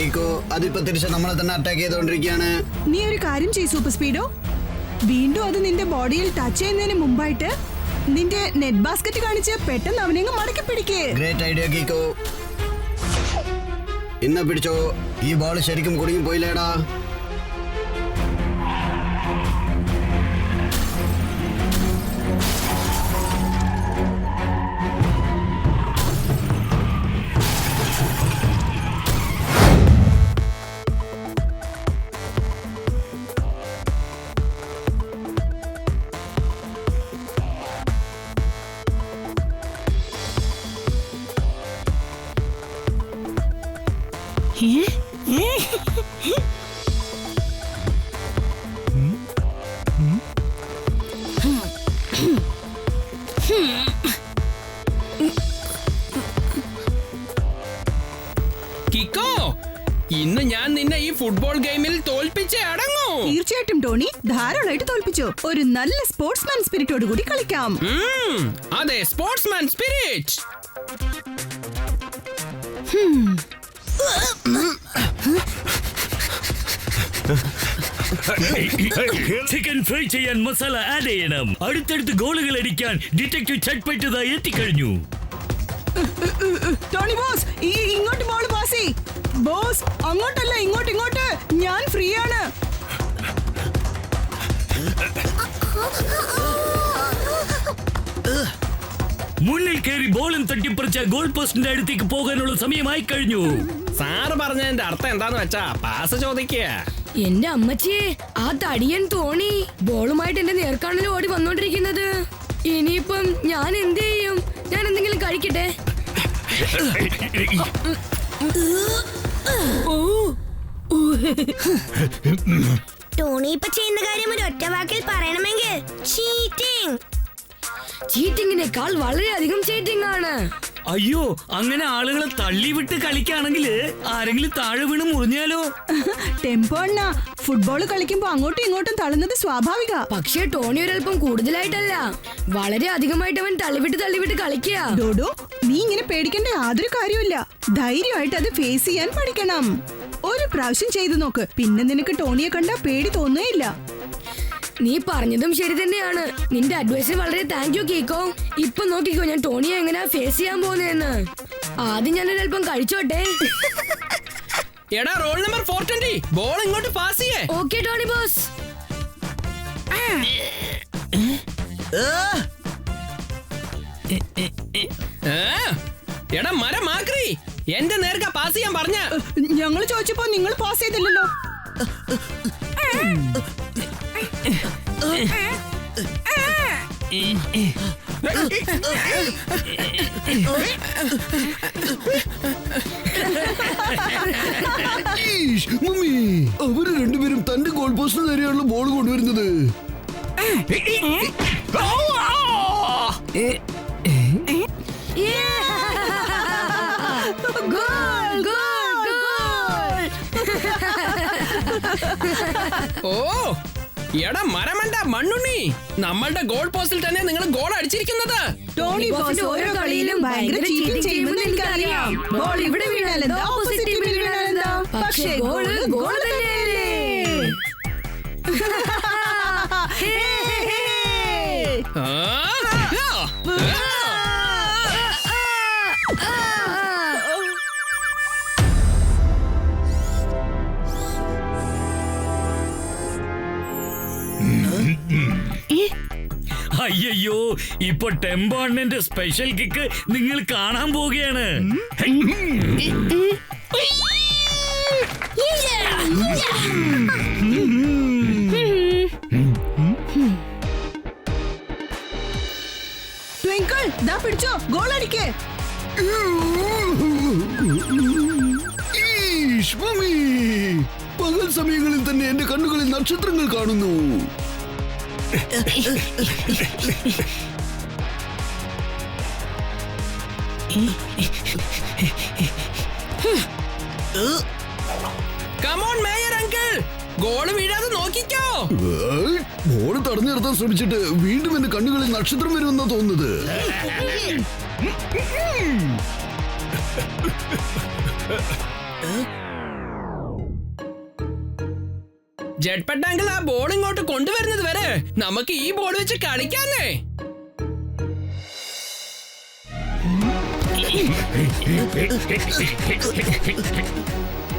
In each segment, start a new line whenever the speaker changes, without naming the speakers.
കീക്കോ അതിപ്പോ തിരിച്ച് നമ്മളെ തന്നെ അറ്റാക്ക് ചെയ്തോണ്ടിരിക്കുകയാണ്.
നീ ഒരു കാര്യം ചെയ്യ് സൂപ്പർ സ്പീഡോ, വീണ്ടും അത് നിന്റെ ബോഡിയിൽ ടച്ച് ചെയ്യുന്നതിന് മുമ്പായിട്ട് നിന്റെ നെറ്റ് ബാസ്കറ്റ് കാണിച്ച് പെട്ടെന്ന് അവനെ മടക്കി പിടിക്കേ.
Great idea Kicko. ഇന്ന പിടിച്ചോ, ഈ ബോൾ ശരിക്കും കുടുങ്ങി പോയില്ലേടാ.
കിക്കോ, ഇന്ന് ഞാൻ നിന്നെ ഈ ഫുട്ബോൾ ഗെയിമിൽ തോൽപ്പിച്ചേ അടങ്ങൂ.
തീർച്ചയായിട്ടും ടോണി, ധാരാളമായിട്ട് തോൽപ്പിച്ചോ. ഒരു നല്ല സ്പോർട്സ്മാൻ സ്പിരിറ്റോട് കൂടി കളിക്കാം.
അതെ, സ്പോർട്സ്മാൻ സ്പിരിറ്റ്.
ചിക്കൻ ഫ്രൈ ചെയ്യാൻ മസാല ആഡ് ചെയ്യണം. അടുത്തടുത്ത് ഗോളുകൾ അടിക്കാൻ ഡിറ്റക്റ്റീവ് ചട്ട്പറ്റതായി എത്തിക്കഴിഞ്ഞു.
ടോണി ബോസ്, ഇങ്ങോട്ട് ബോൾ പാസ് ചെയ്യ്. ബോസ്, അങ്ങോട്ടല്ല, ഇങ്ങോട്ട്. ഞാൻ ഫ്രീ ആണ്.
മുന്നിൽ കയറി ബോളും തട്ടിപ്പറിച്ച ഗോൾ പോസ്റ്റിന്റെ അടുത്തേക്ക് പോകാനുള്ള സമയമായി കഴിഞ്ഞു.
സാറ് പറഞ്ഞതിന്റെ അർത്ഥം എന്താന്ന് വെച്ചാ പാസ് ചോദിക്കുക.
എന്റെ അമ്മച്ചിയെ, ആ തടിയൻ തോണി ബോളുമായിട്ട് എന്റെ നേർക്കാണൽ ഓടി വന്നോണ്ടിരിക്കുന്നത്. ഇനിയിപ്പം ഞാൻ എന്ത് ചെയ്യും? ഞാൻ എന്തെങ്കിലും കഴിക്കട്ടെ.
ടോണി ഇപ്പൊ ചെയ്യുന്ന കാര്യം ഒരു ഒറ്റ വാക്കിൽ പറയണമെങ്കിൽ ചീറ്റിംഗ്.
ചീറ്റിങ്ങിനേക്കാൾ വളരെയധികം ചീറ്റിംഗ് ആണ്.
അയ്യോ, അങ്ങനെ ആളുകളെ തള്ളിവിട്ട് കളിക്കാണെങ്കിൽ ആരെങ്കിലും താഴെ വീണ് മുറിഞ്ഞാലോ?
ടെമ്പോ അണ്ണ, ഫുട്ബോൾ കളിക്കുമ്പോ അങ്ങോട്ടും ഇങ്ങോട്ടും തള്ളുന്നത് സ്വാഭാവിക.
പക്ഷേ ടോണി ഒരല്പം കൂടുതലായിട്ടല്ല, വളരെ അധികമായിട്ട് അവൻ തള്ളിവിട്ട് കളിക്കുക.
ഡോഡോ, നീ ഇങ്ങനെ പേടിക്കേണ്ട യാതൊരു കാര്യമില്ല. ധൈര്യമായിട്ട് അത് ഫേസ് ചെയ്യാൻ പഠിക്കണം. ഒരു പ്രാവശ്യം ചെയ്തു നോക്ക്, പിന്നെ നിനക്ക് ടോണിയെ കണ്ട പേടി തോന്നുകയില്ല.
നീ പറഞ്ഞതും ശരി തന്നെയാണ്. നിന്റെ അഡ്വൈസിന് വളരെ താങ്ക് യു കീക്കോ. ഇപ്പൊ നോക്കിക്കോ ഞാൻ ടോണിയെ എങ്ങനെയാ ഫേസ് ചെയ്യാൻ പോകുന്നതെന്ന്. ആദ്യം ഞാനൊരല്പം കഴിച്ചോട്ടെ.
എടാ, റോൾ നമ്പർ 420, ബോൾ ഇങ്ങോട്ട് പാസ് ചെയ്യേ.
Okay Tony boss.
എടാ മരം മാക്രി, എന്റെ നേർക്ക പാസ് ചെയ്യാൻ പറഞ്ഞ.
ഞങ്ങൾ ചോദിച്ചപ്പോ നിങ്ങൾ പാസ് ചെയ്തില്ലല്ലോ.
മമ്മി, അവര് രണ്ടുപേരും തന്റെ ഗോൾ പോസ്റ്റിന് നേരെയാണല്ലോ ബോൾ കൊണ്ടുവരുന്നത്.
ഓ, എടാ മരമണ്ട മണ്ണുണ്ണി, നമ്മളുടെ ഗോൾ പോസ്റ്റിൽ തന്നെ നിങ്ങൾ ഗോൾ അടിച്ചിരിക്കുന്നത്.
ടോണി ബോസ് ഓരോ കളിയിലും ഭയങ്കര ചീറ്റിംഗ് ചെയ്യുമെന്ന് എനിക്കറിയാം. ബോൾ ഇവിടെ വീണാലെന്താ, ഓപ്പോസിറ്റ് ടീമിൽ വീണാലെന്താ, പക്ഷേ ഗോൾ തന്നെയല്ലേ.
അയ്യോ, ഇപ്പൊ ടെമ്പോ അണ്ണന്റെ സ്പെഷ്യൽ കിക്ക് നിങ്ങൾ കാണാൻ പോവുകയാണ്.
ട്വിങ്കിൾ, ദാ പിടിച്ചോ, ഗോൾ അടിക്കേ.
മമ്മി, പകൽ സമയങ്ങളിൽ തന്നെ എന്റെ കണ്ണുകളിൽ നക്ഷത്രങ്ങൾ കാണുന്നു.
കമോൺ മേയർ അങ്കിൾ, ഗോള് വീഴാതെ നോക്കിക്കോ.
ബോൾ തടഞ്ഞു നിർത്താൻ ശ്രമിച്ചിട്ട് വീണ്ടും എന്റെ കണ്ണുകളിൽ നക്ഷത്രം വരുമെന്നാ തോന്നുന്നത്.
ജെറ്റ് പെട്ടാങ്കിൽ ആ ബോൾ ഇങ്ങോട്ട് കൊണ്ടുവരുന്നത് വരെ നമുക്ക് ഈ ബോൾ വെച്ച് കളിക്കാന്നേ.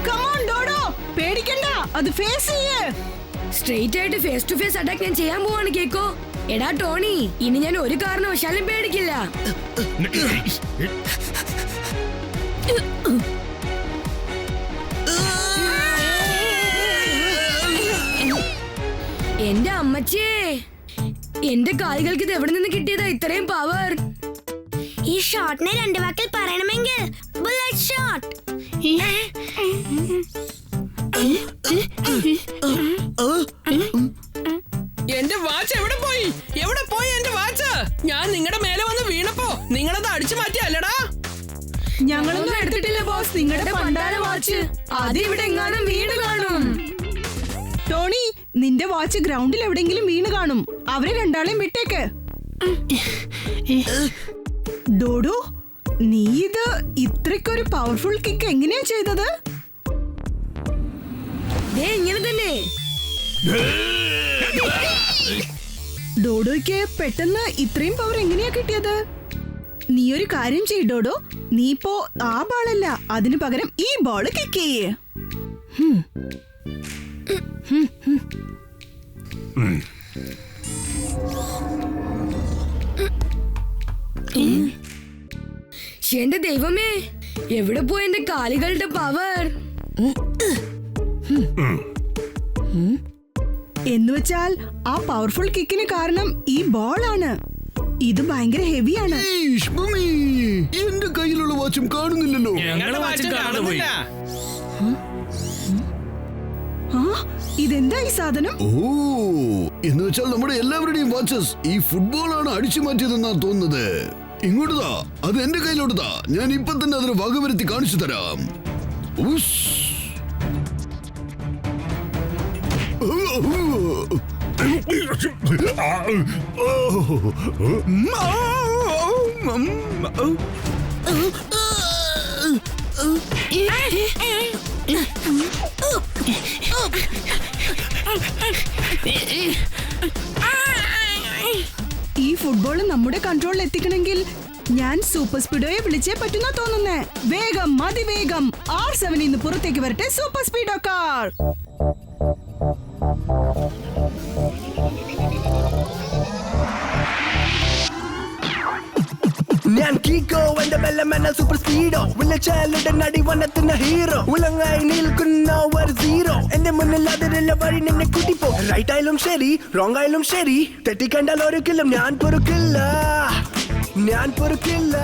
Come on, ഡോഡോ, പേടിക്കണ്ട, അത് ഫേസ് ചെയ്യ്.
സ്ട്രെയിറ്റ് ആയിട്ട് ഫേസ് ടു ഫേസ് അറ്റാക്ക് ഞാൻ ചെയ്യാൻ പോവാണ് കേക്കോ. എടാ ടോണി, ഇനി ഞാൻ ഒരു കാരണവശാലും പേടിക്കില്ല. എന്റെ അമ്മച്ചിയെ, എന്റെ കാലുകൾക്ക് ഇത് എവിടെ നിന്ന് കിട്ടിയതാ ഇത്രയും പവർ?
ഈ ഷോട്ടിനെ 2 വാക്കിൽ പറയണമെങ്കിൽ ബുള്ളറ്റ് ഷോട്ട്.
എന്റെ വാച്ച് എവിടെ പോയി? എവിടെ പോയി എന്റെ വാച്ച്? ഞാൻ നിങ്ങളുടെ മേലെ വന്ന് വീണപ്പോ നിങ്ങളത് അടിച്ചു മാറ്റിയല്ലടാ.
ഞങ്ങളൊന്നും എടുത്തിട്ടില്ല ബോസ്, നിങ്ങളുടെ പണ്ടാര വാച്ച്. അത് ഇവിടെ എങ്ങാനും വീണ് കാണും. ടോണി, നിന്റെ വാച്ച് ഗ്രൗണ്ടിൽ എവിടെങ്കിലും വീണ് കാണും. അവരെ രണ്ടാളെയും വിട്ടേക്ക്. ഡോഡോ, നീ ഇത് ഇത്രയ്ക്കൊരു പവർഫുൾ കിക്ക് എങ്ങനെയാ ചെയ്തത്?
ഇങ്ങനെ തന്നെ.
ഡോഡോയ്ക്ക് പെട്ടെന്ന് ഇത്രയും പവർ എങ്ങനെയാ കിട്ടിയത്? നീ ഒരു കാര്യം ചെയ്യ് ഡോഡോ, നീ ഇപ്പോ ആ ബാളല്ല, അതിനു പകരം ഈ ബോള് കിക്ക് ചെയ്യേ.
എന്റെ ദൈവമേ, എവിടെ പോയി എന്റെ കാലുകളുടെ പവർ?
എന്നുവെച്ചാൽ ആ പവർഫുൾ കിക്കിന് കാരണം ഈ ബോൾ ആണ്. ഇത് ഭയങ്കര ഹെവിയാണ്.
മമ്മി, എന്റെ കയ്യിലുള്ള വാച്ചും കാണുന്നില്ലല്ലോ.
ഞങ്ങളുടെ വാച്ച് കാണുന്നില്ല.
ആ, ഇതെന്താ ഈ സാധനം?
ഓ, എന്ന് വെച്ചാൽ നമ്മുടെ എല്ലാവരുടെയും വാച്ചസ് ഈ ഫുട്ബോളാണ് അടിച്ചു മാറ്റിയതെന്നാ തോന്നുന്നത്. ഇങ്ങോട്ടാ, അത് എന്റെ കയ്യിലോട്ടാ. ഞാൻ ഇപ്പൊ തന്നെ അതിന് വകവരുത്തി കാണിച്ചു തരാം. ഉസ്.
ഈ ഫുട്ബോൾ നമ്മുടെ കൺട്രോളിൽ എത്തിക്കണമെങ്കിൽ ഞാൻ സൂപ്പർ സ്പീഡോയെ വിളിച്ചേ പറ്റുന്ന തോന്നുന്നേ. വേഗം, അതിവേഗം R7 ഇന്ന് പുറത്തേക്ക് വരട്ടെ സൂപ്പർ സ്പീഡോ കാർ.
ഞാൻ കീക്കോ, എന്റെ ബെല്ലമെന്ന സൂപ്പർ സ്പീഡോ, വിളിച്ചാലുടെ നടി വനത്തിന് ഹീറോ, ഉലങ്ങായി നിൽക്കുന്ന ഒരു സീറോ. എന്റെ മുന്നിൽ അതിലുള്ള വഴി നിന്നെ കൂട്ടിപ്പോ. റൈറ്റ് ആയാലും ശരി, റോങ് ആയാലും ശരി, തെറ്റിക്കണ്ടാൽ ഒരിക്കലും ഞാൻ പൊറുക്കില്ല, ഞാൻ പൊറുക്കില്ല.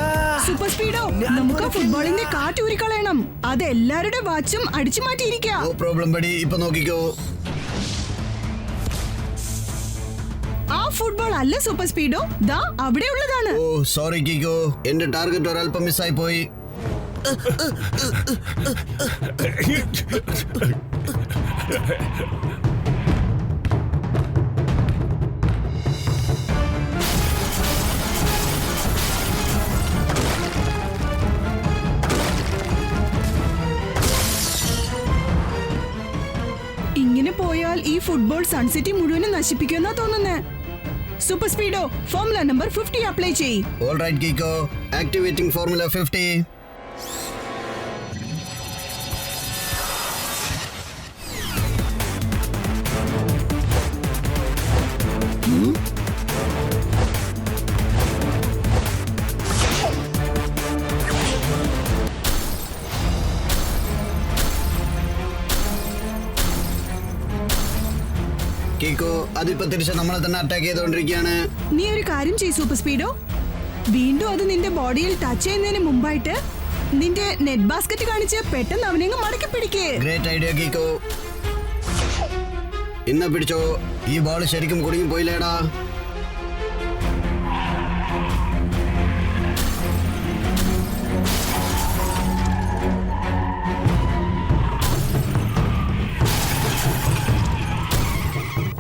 സൂപ്പർ സ്പീഡോ, നമുക്ക് ഫുട്ബോളിന്റെ കാറ്റ് ഊരിക്കളയണം. അത് എല്ലാവരുടെ വാച്ചും അടിച്ചു മാറ്റിയിരിക്കാം.
നോ പ്രോബ്ലം ബഡി, ഇപ്പൊ നോക്കിക്കോ.
ആ ഫുട്ബോൾ അല്ല സൂപ്പർ സ്പീഡോ, ദാ അവിടെ ഉള്ളതാണ്.
ഓ സോറി കീക്കോ, എന്റെ ടാർഗറ്റ് ഒരല്പം മിസ്സായി പോയി.
ഇങ്ങനെ പോയാൽ ഈ ഫുട്ബോൾ സൺസിറ്റി മുഴുവനും നശിപ്പിക്കുമെന്നാ തോന്നുന്നേ. Super Speedo, formula number 50 apply ചെയ്യ്.
All right Kicko, activating formula 50. Kicko, അതിപ്പോ തിരിച്ച് നമ്മളെ തന്നെ അറ്റാക്ക് ചെയ്തുകൊണ്ടിരിക്കുകയാണ്.
നീ ഒരു കാര്യം ചെയ്യ് സൂപ്പർ സ്പീഡോ, വീണ്ടും അത് നിന്റെ ബോഡിയിൽ ടച്ച് ചെയ്യുന്നതിന് മുമ്പായിട്ട് നിന്റെ നെറ്റ് ബാസ്കറ്റ് കാണിച്ച് പെട്ടെന്ന് അവനെ മടക്കി പിടിക്കേ.
Great idea Kicko. ഇന്ന പിടിച്ചോ, ഈ ബോൾ ശരിക്കും കുടുങ്ങി പോയില്ലേടാ.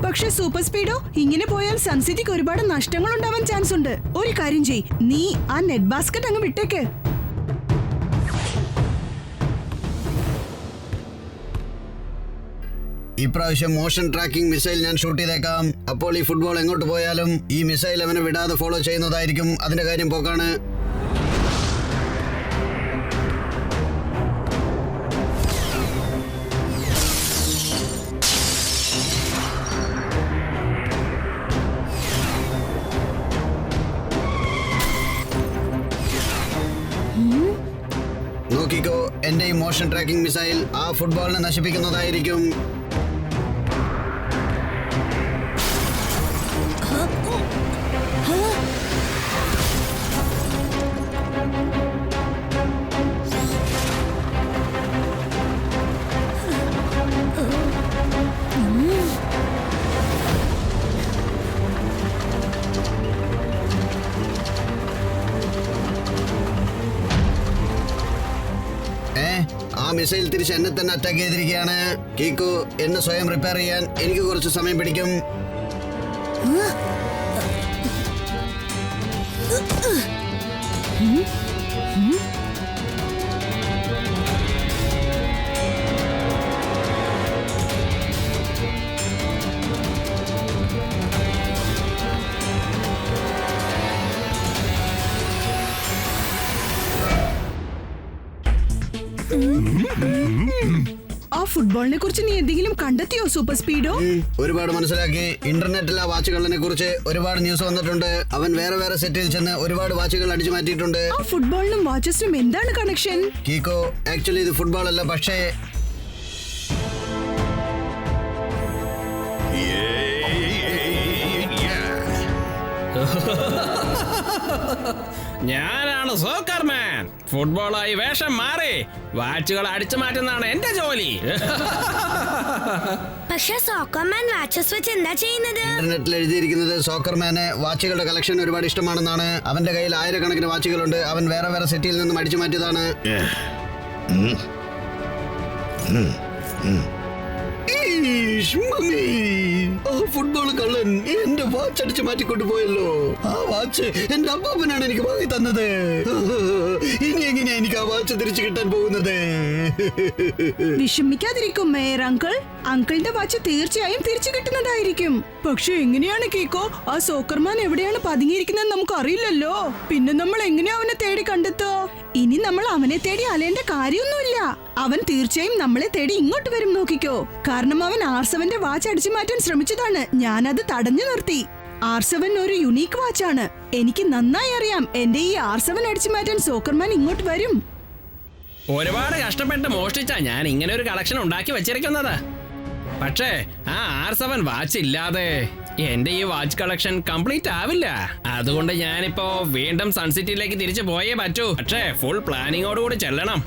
പക്ഷെ സൂപ്പർ സ്പീഡോ, ഇങ്ങനെ പോയാൽ സൺസിറ്റിക്ക് ഒരുപാട് നഷ്ടങ്ങൾ ഉണ്ടാവാൻ ചാൻസ് ഉണ്ട്. ഒരു കാര്യം ചെയ്, നീ ആ നെറ്റ് ബാസ്കറ്റ് അങ്ങ് വിട്ടേക്ക്.
ഇപ്രാവശ്യം മോഷൻ ട്രാക്കിംഗ് മിസൈൽ ഞാൻ ഷൂട്ട് ചെയ്തേക്കാം. അപ്പോൾ ഈ ഫുട്ബോൾ എങ്ങോട്ട് പോയാലും ഈ മിസൈൽ അവനെ വിടാതെ ഫോളോ ചെയ്യുന്നതായിരിക്കും. അതിന്റെ കാര്യം പോക്കാണ്. നോക്കിക്കോ, എന്റെ ഈ മോഷൻ ട്രാക്കിംഗ് മിസൈൽ ആ ഫുട്ബോളിനെ നശിപ്പിക്കുന്നതായിരിക്കും. ആ മിസൈൽ തിരിച്ച് എന്നെ തന്നെ അറ്റാക്ക് ചെയ്തിരിക്കുകയാണ്. കീക്കു, എന്നെ സ്വയം റിപ്പയർ ചെയ്യാൻ എനിക്ക് കുറച്ച് സമയം പിടിക്കും.
ആ ഫുട്ബോളിനെ കുറിച്ച് നീ എന്തെങ്കിലും കണ്ടെത്തിയോ സൂപ്പർ സ്പീഡോ?
ഒരുപാട് മനസ്സിലാക്കി. ഇന്റർനെറ്റിൽ ആ വാച്ചുകളിനെ കുറിച്ച് ഒരുപാട് ന്യൂസ് വന്നിട്ടുണ്ട്. അവൻ വേറെ വേറെ സെറ്റിൽ ചെന്ന് ഒരുപാട് വാച്ചുകൾ അടിച്ചു മാറ്റിയിട്ടുണ്ട്.
ആ ഫുട്ബോളിനും വാച്ചസിനും എന്താണ് കണക്ഷൻ?
കീക്കോ, ആക്ച്വലി ഇത് ഫുട്ബോൾ അല്ല, പക്ഷേ
ഞാനാണ് സോക്കർമാൻ. ഫുട്ബോളായി വേഷം മാറി വാച്ചുകൾ അടിച്ചു മാറ്റുന്നതാണ് എന്റെ ജോലി.
പക്ഷെ സോക്കർമാൻ വാച്ചസ് വെച്ച് എന്താ ചെയ്യുന്നത്?
ഇന്റർനെറ്റിൽ എഴുതിയിരിക്കുന്നത് സോക്കർമാന് വാച്ചുകളുടെ കളക്ഷൻ ഒരുപാട് ഇഷ്ടമാണെന്നാണ്. അവന്റെ കയ്യിൽ ആയിരക്കണക്കിന് വാച്ചുകളുണ്ട്. അവൻ വേറെ വേറെ സെറ്റിൽ നിന്നും അടിച്ചു മാറ്റിയതാണ്. ഫുട്ബോൾ കള്ളൻ എന്റെ വാച്ച് അടിച്ചു മാറ്റിക്കൊണ്ടുപോയല്ലോ. ആ വാച്ച് എന്റെ അപ്പാപ്പനാണ് എനിക്ക് വാങ്ങി തന്നത്. ഇനി എങ്ങനെയാ എനിക്ക് ആ വാച്ച് തിരിച്ചു കിട്ടാൻ പോകുന്നത്?
വിഷമിക്കാതിരിക്കും മേയർ അങ്കിൾ. അങ്കിളിന്റെ വാച്ച് തീർച്ചയായും തിരിച്ചു കിട്ടുന്നതായിരിക്കും. പക്ഷെ എങ്ങനെയാണ് കീക്കോ, ആ സോക്കർമാൻ എവിടെയാണ് പതുങ്ങിയിരിക്കുന്നത് നമുക്ക് അറിയില്ലല്ലോ. പിന്നെ നമ്മൾ എങ്ങനെയാ അവനെ തേടി കണ്ടെത്തോ? ഇനി നമ്മൾ അവനെ തേടി അലേണ്ട കാര്യമൊന്നുമില്ല. അവൻ തീർച്ചയായും നമ്മളെ തേടി ഇങ്ങോട്ട് വരും. നോക്കിക്കോ, കാരണം അവൻ R7ന്റെ വാച്ച് അടിച്ചു മാറ്റാൻ ശ്രമിച്ചതാണ്. ഞാനത് തടഞ്ഞു നിർത്തി. R7 ഒരു യുണീക്ക് വാച്ചാണ്. എനിക്ക് നന്നായി അറിയാം എന്റെ ഈ R7 അടിച്ചു മാറ്റാൻ സോക്കർമാൻ ഇങ്ങോട്ട് വരും.
ഒരുപാട് കഷ്ടപ്പെട്ട് മോഷ്ടിച്ചാ ഞാൻ ഇങ്ങനെ ഒരു കളക്ഷൻ ഉണ്ടാക്കി വെച്ചിരിക്കുന്നത്. പക്ഷേ ആ R7 വാച്ച് ഇല്ലാതെ എന്റെ ഈ വാച്ച് കളക്ഷൻ കംപ്ലീറ്റ് ആവില്ല. അതുകൊണ്ട് ഞാനിപ്പോ വീണ്ടും സൺസിറ്റിയിലേക്ക് തിരിച്ചു പോയേ പറ്റൂ. പക്ഷേ ഫുൾ പ്ലാനിങ്ങോടുകൂടി ചെല്ലണം.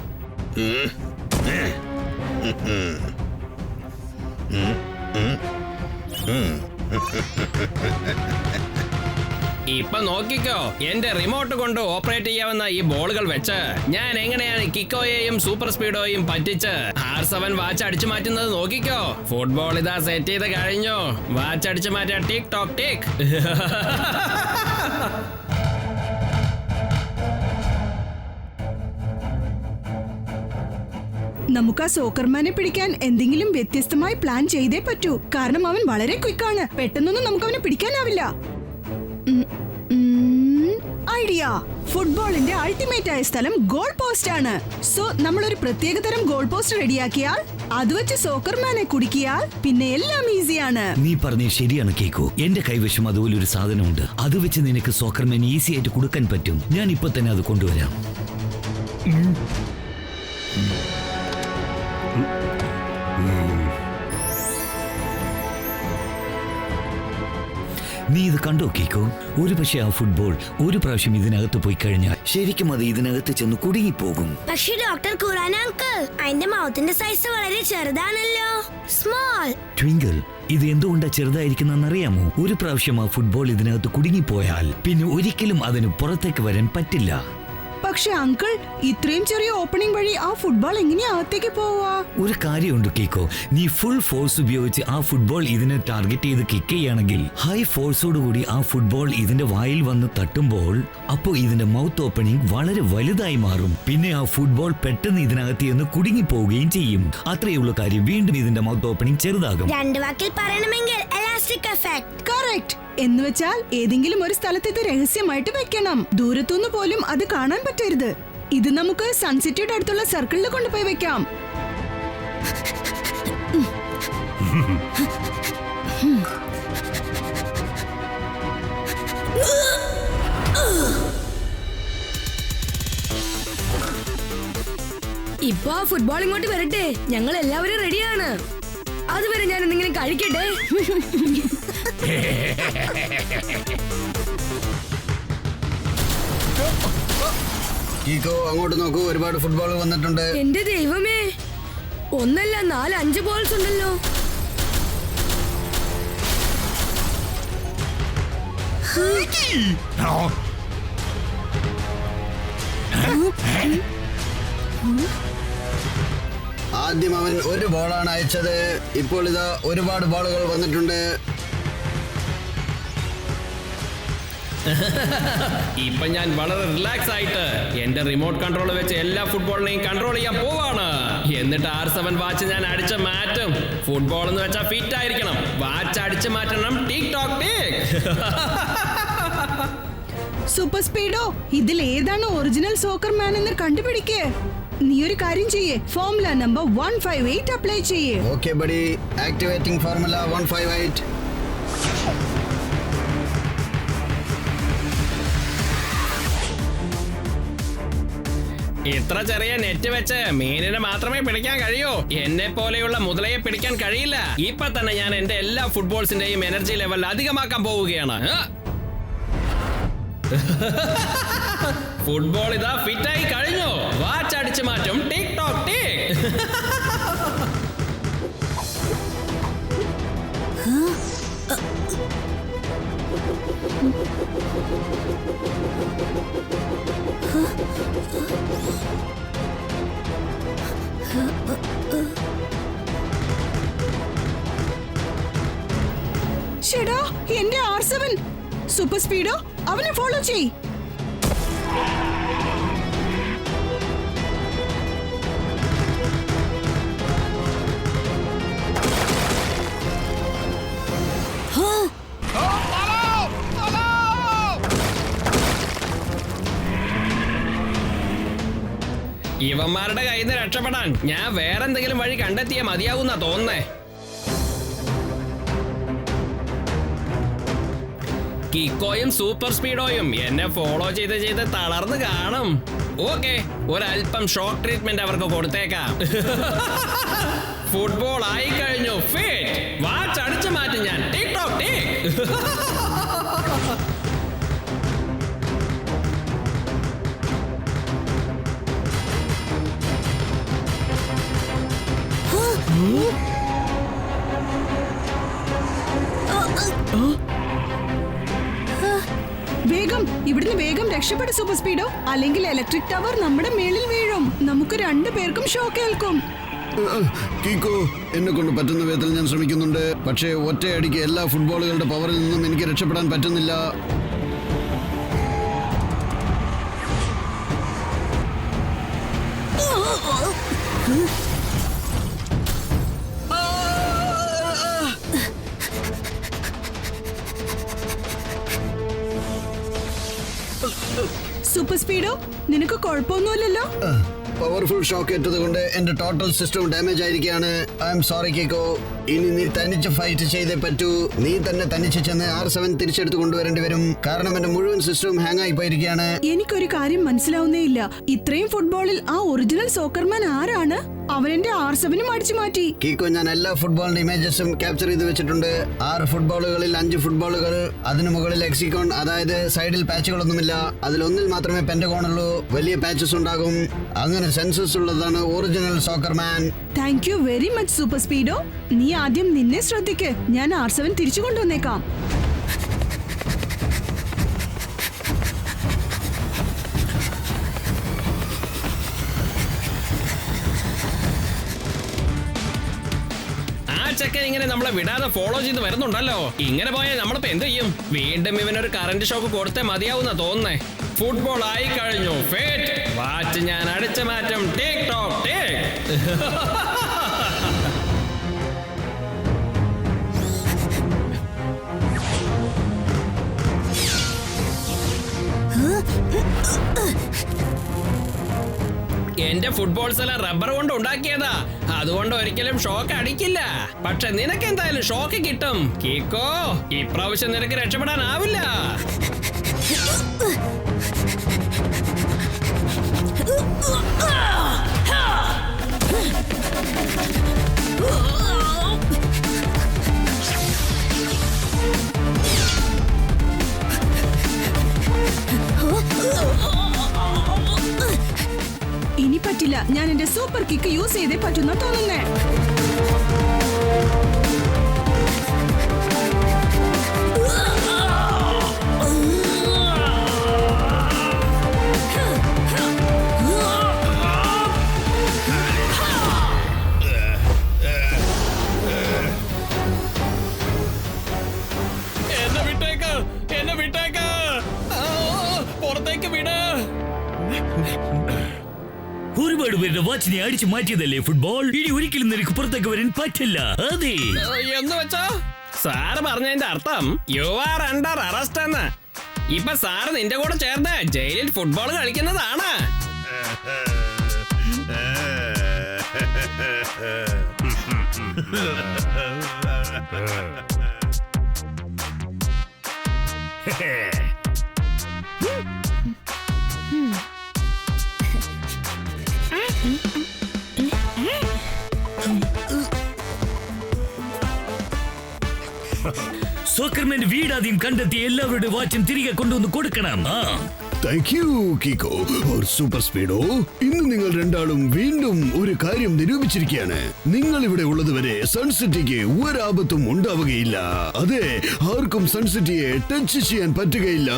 ഇപ്പൊ നോക്കിക്കോ, എന്റെ റിമോട്ട് കൊണ്ട് ഓപ്പറേറ്റ് ചെയ്യാവുന്ന ഈ ബോളുകൾ വെച്ച് ഞാൻ എങ്ങനെയാണ് കിക്കോയെയും സൂപ്പർ സ്പീഡോയും പറ്റിച്ച് R7 വാച്ച് അടിച്ചു മാറ്റുന്നത് നോക്കിക്കോ. ഫുട്ബോൾ ഇതാ സെറ്റ് ചെയ്ത് കഴിഞ്ഞു. വാച്ച് അടിച്ചു മാറ്റാൻ ടിക് ടോക്ക് ടിക്.
നമുക്ക് ആ സോക്കർമാനെ പിടിക്കാൻ എന്തെങ്കിലും വ്യത്യസ്തമായി പ്ലാൻ ചെയ്തേ പറ്റൂ. കാരണം അവൻ വളരെ ക്വിക്കാണ്. പെട്ടെന്നൊന്നും നമുക്ക് അവനെ പിടിക്കാനാവില്ല. ഐഡിയ! ഫുട്ബോളിന്റെ അൾട്ടിമേറ്റ് ആയ സ്ഥലം ഗോൾ പോസ്റ്റ് ആണ്. സോ നമ്മൾ ഒരു പ്രത്യേക തരം ഗോൾ പോസ്റ്റ് റെഡിയാക്കിയാൽ അത് വെച്ച് സോക്കർമാനെ കുടിക്കിയാൽ പിന്നെ എല്ലാം ഈസിയാണ്.
നീ പറഞ്ഞത് ശരിയാണ് കേക്കോ. എന്റെ കൈവശം അതുപോലെ ഒരു സാധനമുണ്ട്. അത് വെച്ച് നിനക്ക് സോക്കർമാൻ ഈസി ആയിട്ട് കൊടുക്കാൻ പറ്റും. ഞാൻ ഇപ്പൊ തന്നെ അത് കൊണ്ടുവരാം. നീ ഇത് കണ്ടോ കേക്കോ? ഒരു പക്ഷേ ആ ഫുട്ബോൾ ഒരു പ്രാവശ്യം ഇതിനകത്ത് പോയി കഴിഞ്ഞാൽ ശരിക്കും അത് ഇതിനകത്ത് ചെന്ന് കുടുങ്ങിപ്പോകും.
പക്ഷേ ഡോക്ടർ ഖുറാന അങ്കിൾ, അതിന്റെ മൗത്തിന്റെ സൈസ് വളരെ ചെറുതാണല്ലോ. സ്മോൾ.
ട്വിങ്കിൾ, ഇത് എന്തുകൊണ്ടാ ചെറുതായിരിക്കുന്നതെന്ന് അറിയാമോ? ഒരു പ്രാവശ്യം ആ ഫുട്ബോൾ ഇതിനകത്ത് കുടുങ്ങിപ്പോയാൽ പിന്നെ ഒരിക്കലും അതിന് പുറത്തേക്ക് വരാൻ പറ്റില്ല.
പക്ഷെ അങ്കിൾ, ഇത്രയും ചെറിയ ഓപ്പണിംഗ് വഴി ആ ഫുട്ബോൾ എങ്ങനെയാ അകത്തേക്ക് പോവാ?
ഒരു കാര്യമുണ്ട് കീക്കോ, നീ ഫുൾ ഫോഴ്സ് ഉപയോഗിച്ച് ആ ഫുട്ബോൾ ഇതിനെ ടാർഗറ്റ് ചെയ്ത് കിക്ക് ചെയ്യുകയാണെങ്കിൽ ഹൈ ഫോഴ്സോടുകൂടി ആ ഫുട്ബോൾ ഇതിന്റെ വായിൽ വന്ന് തട്ടുമ്പോൾ അപ്പോൾ ഇതിന്റെ മൗത്ത് ഓപ്പണിംഗ് വളരെ വലുതായി മാറും. പിന്നെ ആ ഫുട്ബോൾ പെട്ടെന്ന് ഇതിനകത്ത് നിന്ന് കുടുങ്ങി പോവുകയും ചെയ്യും. അത്രയുള്ള കാര്യം. വീണ്ടും ഇതിന്റെ മൗത്ത് ഓപ്പണിംഗ് ചെറുതാകും.
2 വാക്കിൽ പറയണമെങ്കിൽ എലാസ്റ്റിക് എഫക്ട്.
കറക്റ്റ്. എന്ന് വെച്ചാൽ ഏതെങ്കിലും ഒരു സ്ഥലത്ത് ഇത് രഹസ്യമായിട്ട് വെക്കണം. ദൂരത്തുനിന്ന് പോലും അത് കാണാൻ പറ്റരുത്. ഇത് നമുക്ക് സൺസിറ്റിയുടെ അടുത്തുള്ള സർക്കിളിൽ കൊണ്ടുപോയി വെക്കാം.
ഇപ്പൊ ആ ഫുട്ബോൾ ഇങ്ങോട്ട് വരട്ടെ, ഞങ്ങൾ എല്ലാവരും റെഡിയാണ്. അതുവരെ ഞാൻ എന്തെങ്കിലും കഴിക്കട്ടെ.
കീക്കോ, അങ്ങോട്ട് നോക്കൂ, ഒരുപാട് ഫുട്ബോൾ വന്നിട്ടുണ്ട്.
എന്റെ ദൈവമേ, 1 അല്ല 4 5 ബോൾസ് ഉണ്ടല്ലോ.
ആദ്യം അവൻ ഒരു ബോളാണ് അയച്ചത്. ഇപ്പോൾ ഇതാ ഒരുപാട് ബോളുകൾ വന്നിട്ടുണ്ട്.
ഇപ്പൊ ഞാൻ വളരെ റിലാക്സ് ആയിട്ട് എന്റെ റിമോട്ട് കൺട്രോൾ വെച്ച് എല്ലാ ഫുട്ബോളിനെയും കൺട്രോൾ ചെയ്യാൻ പോവാണ്. എന്നിട്ട് R7 വാച്ച് ഞാൻ അടിച്ചു മാറ്റും. ഫുട്ബോൾ എന്ന് വെച്ചാൽ ഫിറ്റ് ആയിരിക്കണം. വാച്ച് അടിച്ചു മാറ്റണം. ടിക് ടോക്ക് ടിക്.
സൂപ്പർ സ്പീഡോ, ഇതിൽ ഏതാണ് ഒറിജിനൽ സോക്കർ മാൻ എന്ന് കണ്ടുപിടിക്കേ. നീ ഒരു കാര്യം ചെയ്യേ, ഫോർമുല നമ്പർ 158 അപ്ലൈ ചെയ്യേ.
Okay buddy, activating formula 158.
ഇത്ര ചെറിയ നെറ്റ് വെച്ച് മീനിനെ മാത്രമേ പിടിക്കാൻ കഴിയൂ. എന്നെ പോലെയുള്ള മുതലയെ പിടിക്കാൻ കഴിയില്ല. ഇപ്പൊ തന്നെ ഞാൻ എന്റെ എല്ലാ ഫുട്ബോൾസിന്റെയും എനർജി ലെവൽ അധികമാക്കാൻ പോവുകയാണ്. ഫുട്ബോൾ ഇതാ ഫിറ്റായി കഴിഞ്ഞു. വാച്ച് അടിച്ചു മാറ്റും. ടിക് ടോക്ക് ടിക്.
ഷെടാ, എന്റെ R7. സൂപ്പർ സ്പീഡോ, അവനെ ഫോളോ ചെയ്.
ഇവന്മാരുടെ കയ്യിൽ നിന്ന് രക്ഷപ്പെടാൻ ഞാൻ വേറെന്തെങ്കിലും വഴി കണ്ടെത്തിയേ മതിയാവുന്നാ തോന്നുന്നേ. കിക്കോയും സൂപ്പർ സ്പീഡോയും എന്നെ ഫോളോ ചെയ്ത് തളർന്ന് കാണും. ഓക്കെ, ഒരല്പം ഷോക്ക് ട്രീറ്റ്മെന്റ് അവർക്ക് കൊടുത്തേക്കാം. ഫുട്ബോൾ ആയി കഴിഞ്ഞു. ഫിറ്റ്. വാച്ച് അടിച്ചു മാറ്റും ഞാൻ. ടിക് ടോക്ക് ടിക്.
വേഗം ഇവിടുന്ന് വേഗം രക്ഷപ്പെടും സൂപ്പർ സ്പീഡോ, അല്ലെങ്കിൽ ഇലക്ട്രിക് ടവർ നമ്മുടെ മേളിൽ വീഴും. നമുക്ക് 2 പേർക്കും ഷോക്ക് ഏൽക്കും.
കീക്കോ, എന്നെ കൊണ്ട് പറ്റുന്ന വിധത്തിൽ ഞാൻ ശ്രമിക്കുന്നുണ്ട്. പക്ഷേ ഒറ്റയടിക്ക് എല്ലാ ഫുട്ബോളുകളുടെ പവറിൽ നിന്നും എനിക്ക് രക്ഷപ്പെടാൻ പറ്റുന്നില്ല.
സൂപ്പർ സ്പീഡോ, നിനക്ക് കുഴപ്പമൊന്നുമില്ലല്ലോ?
പവർഫുൾ ഷോക്ക് ഏറ്റത് കൊണ്ട് എന്റെ ടോട്ടൽ സിസ്റ്റം ഡാമേജ് ആയിരിക്കുകയാണ്. I am sorry Kicko. ഇനി നീ തനിച്ച് ഫൈറ്റ് ചെയ്തേ പറ്റൂ. നീ തന്നെ തനിച്ച് ചെന്ന് R7 തിരിച്ചെടുത്ത് കൊണ്ടുവരേണ്ടി വരും. കാരണം എന്റെ മുഴുവൻ സിസ്റ്റവും ഹാങ് ആയി പോയിരിക്കുകയാണ്.
എനിക്കൊരു കാര്യം മനസ്സിലാവുന്നേ ഇല്ല. ഇത്രയും ഫുട്ബോളിൽ ആ ഒറിജിനൽ സോക്കർമാൻ ആരാണ്? അവനെന്റെ R7 അടിച്ചു മാറ്റി.
കീക്കോ, ഞാൻ എല്ലാ ഫുട്ബോളിന്റെ ഇമേജസും ക്യാപ്ചർ ചെയ്ത് വെച്ചിട്ടുണ്ട്. 6 ഫുട്ബോളുകളിൽ 5 ഫുട്ബോളുകൾ, അതിനു മുകളിൽ എക്സിക്കോൺ, അതായത് സൈഡിൽ പാച്ചുകളൊന്നുമില്ല. അതിലൊന്നിൽ മാത്രമേ പെന്റഗോൺ ഉള്ളൂ. വലിയ പാച്ചസ് ഉണ്ടാകും. അങ്ങനെ സെൻസസ് ഉള്ളതാണ് original Soccerman.
Thank you very much super Speedo. നീ ആദ്യം നിന്നെ ശ്രദ്ധിക്ക്. ഞാൻ R7 തിരിച്ചു കൊണ്ടുവന്നേക്കാം.
ചെക്കൻ ഇങ്ങനെ നമ്മളെ വിടാതെ ഫോളോ ചെയ്ത് വരുന്നുണ്ടല്ലോ. ഇങ്ങനെ പോയാൽ നമ്മളിപ്പോ എന്ത് ചെയ്യും? വീണ്ടും ഇവനൊരു കറന്റ് ഷോക്ക് കൊടുത്തേ മതിയാവുന്ന തോന്നുന്നേ. ഫുട്ബോൾ ആയി കഴിഞ്ഞു. ഫേറ്റ് വാച്ച് ഞാൻ അടിച്ചു മാറ്റും. Take talk take. എന്റെ ഫുട്ബോൾസ് എല്ലാം റബ്ബർ കൊണ്ട് ഉണ്ടാക്കിയതാ. അതുകൊണ്ട് ഒരിക്കലും ഷോക്ക് അടിക്കില്ല. പക്ഷെ നിനക്ക് എന്തായാലും ഷോക്ക് കിട്ടും. കീക്കോ, ഇപ്രാവശ്യം നിനക്ക് രക്ഷപ്പെടാനാവില്ല.
ഇനി പറ്റില്ല. ഞാൻ എന്റെ സൂപ്പർ കിക്ക് യൂസ് ചെയ്തേ പറ്റുന്ന തോന്നുന്നേ.
എന്നെ വിട്ടേക്ക്, എന്നെ വിട്ടേക്ക്. പുറത്തേക്ക് വിട്.
ഒരുപാട് പേരുടെ വാച്ചിനെ അടിച്ചു മാറ്റിയതല്ലേ ഫുട്ബോൾ. ഇനി ഒരിക്കലും നിനക്ക് പുറത്തേക്ക് വരാൻ പറ്റില്ല. അതെ,
എന്ന് വെച്ചോ? സാറ് പറഞ്ഞതിന്റെ അർത്ഥം യു ആർ അണ്ടർ അറസ്റ്റ് എന്ന്. ഇപ്പൊ സാറ് നിന്റെ കൂടെ ചേർന്ന് ജയിലിൽ ഫുട്ബോൾ കളിക്കുന്നതാണ്.
സോക്കർമാൻ വീടാദ്യം കണ്ടെത്തി എല്ലാവരുടെ വാച്ചും തിരികെ കൊണ്ടുവന്ന് കൊടുക്കണം.
Thank you Kicko or super Speedo. ഇന്ന് നിങ്ങൾ രണ്ടാളും വീണ്ടും ഒരു കാര്യം നിരൂപിച്ചിരിക്കുകയാണ്. നിങ്ങൾ ഇവിടെ ഉള്ളതുവരെ സൺസിറ്റിക്ക് ഒരാപത്തും ഉണ്ടാവുകയില്ല. അതെ, ആർക്കും സൺസിറ്റിയെ ടച്ച് ചെയ്യാൻ പറ്റുകയില്ല.